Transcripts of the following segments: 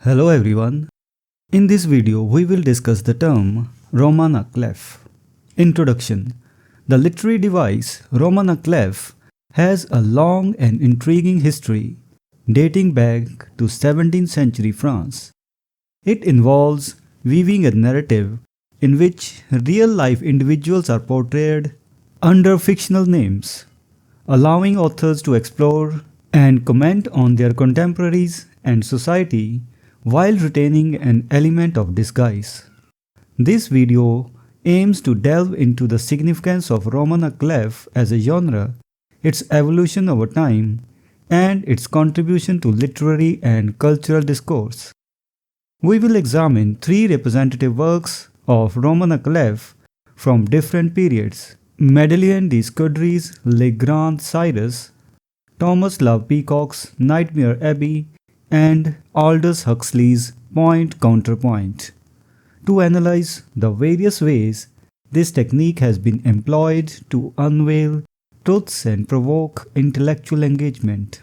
Hello everyone. In this video, we will discuss the term roman à clef. Introduction. The literary device roman à clef has a long and intriguing history dating back to 17th century France. It involves weaving a narrative in which real-life individuals are portrayed under fictional names, allowing authors to explore and comment on their contemporaries and society while retaining an element of disguise. This video aims to delve into the significance of roman à clef as a genre, its evolution over time, and its contribution to literary and cultural discourse. We will examine three representative works of roman à clef from different periods: Madeleine de Scudéry's Le Grand Cyrus, Thomas Love Peacock's Nightmare Abbey, and Aldous Huxley's Point Counterpoint. To analyze the various ways this technique has been employed to unveil truths and provoke intellectual engagement.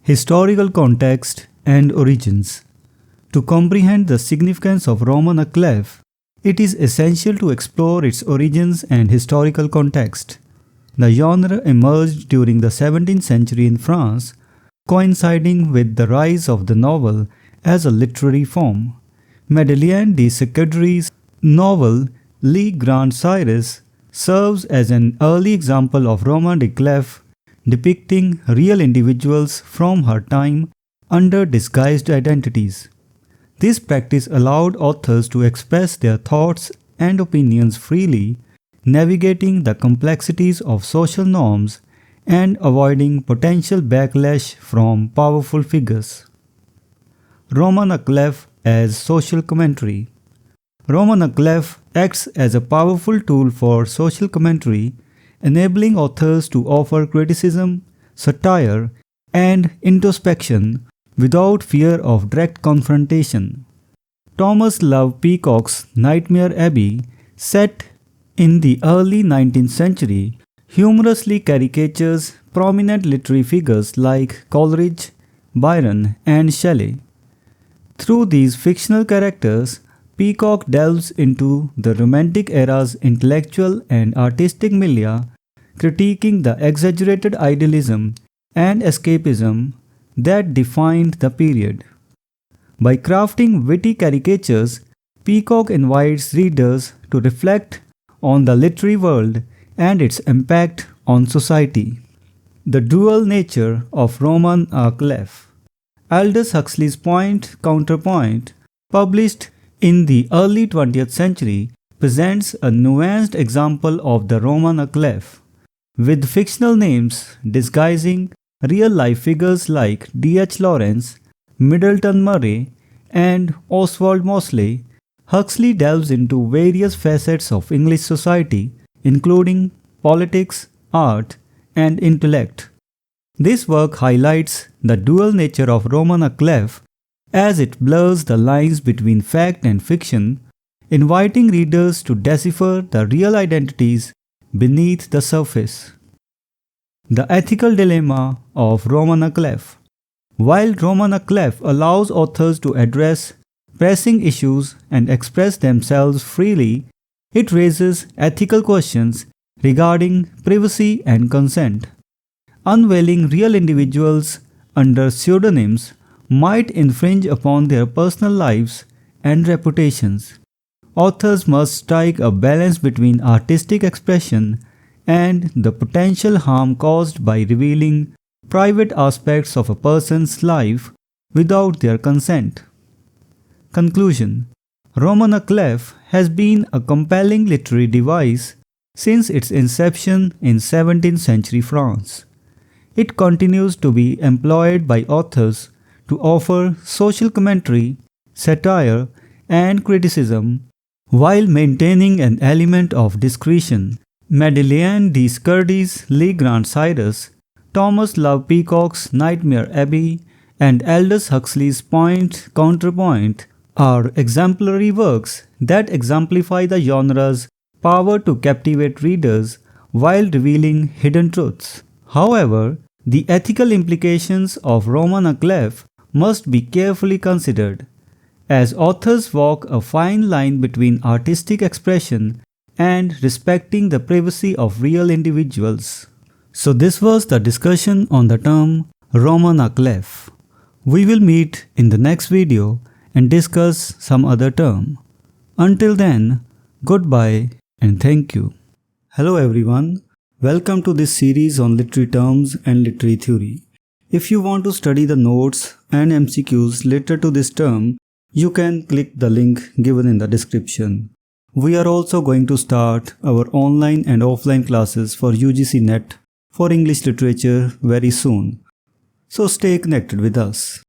Historical context and origins. To comprehend the significance of roman à clef, it is essential to explore its origins and historical context. The genre emerged during the 17th century in France, coinciding with the rise of the novel as a literary form. Madeleine de Scudéry's novel Le Grand Cyrus serves as an early example of roman à clef, depicting real individuals from her time under disguised identities. This practice allowed authors to express their thoughts and opinions freely, navigating the complexities of social norms and avoiding potential backlash from powerful figures. Roman à clef as social commentary. Roman à clef acts as a powerful tool for social commentary, enabling authors to offer criticism, satire, and introspection without fear of direct confrontation. Thomas Love Peacock's Nightmare Abbey, set in the early 19th century, humorously caricatures prominent literary figures like Coleridge, Byron, and Shelley. Through these fictional characters, Peacock delves into the Romantic era's intellectual and artistic milieu, critiquing the exaggerated idealism and escapism that defined the period. By crafting witty caricatures, Peacock invites readers to reflect on the literary world and its impact on society. The dual nature of roman à clef. Aldous Huxley's Point Counterpoint, published in the early 20th century, presents a nuanced example of the roman à clef, with fictional names disguising real-life figures like D.H. Lawrence, Middleton Murray, and Oswald Mosley. Huxley delves into various facets of English society, including politics, art, and intellect. This work highlights the dual nature of roman à clef as it blurs the lines between fact and fiction, inviting readers to decipher the real identities beneath the surface. The ethical dilemma of roman à clef. While roman à clef allows authors to address pressing issues and express themselves freely, it raises ethical questions regarding privacy and consent. Unveiling real individuals under pseudonyms might infringe upon their personal lives and reputations. Authors must strike a balance between artistic expression and the potential harm caused by revealing private aspects of a person's life without their consent. Conclusion. Roman à clef has been a compelling literary device since its inception in 17th century France. It continues to be employed by authors to offer social commentary, satire, and criticism while maintaining an element of discretion. Madeleine de Scudéry's Le Grand Cyrus, Thomas Love Peacock's Nightmare Abbey, and Aldous Huxley's Point Counterpoint are exemplary works that exemplify the genre's power to captivate readers while revealing hidden truths. However, the ethical implications of roman à clef must be carefully considered. as authors walk a fine line between artistic expression and respecting the privacy of real individuals. So this was the discussion on the term roman à clef. We will meet in the next video and discuss some other term. Until then, goodbye and thank you. Hello everyone, welcome to this series on literary terms and literary theory. If you want to study the notes and MCQs related to this term, you can click the link given in the description. We are also going to start our online and offline classes for UGC NET for English literature very soon. So stay connected with us.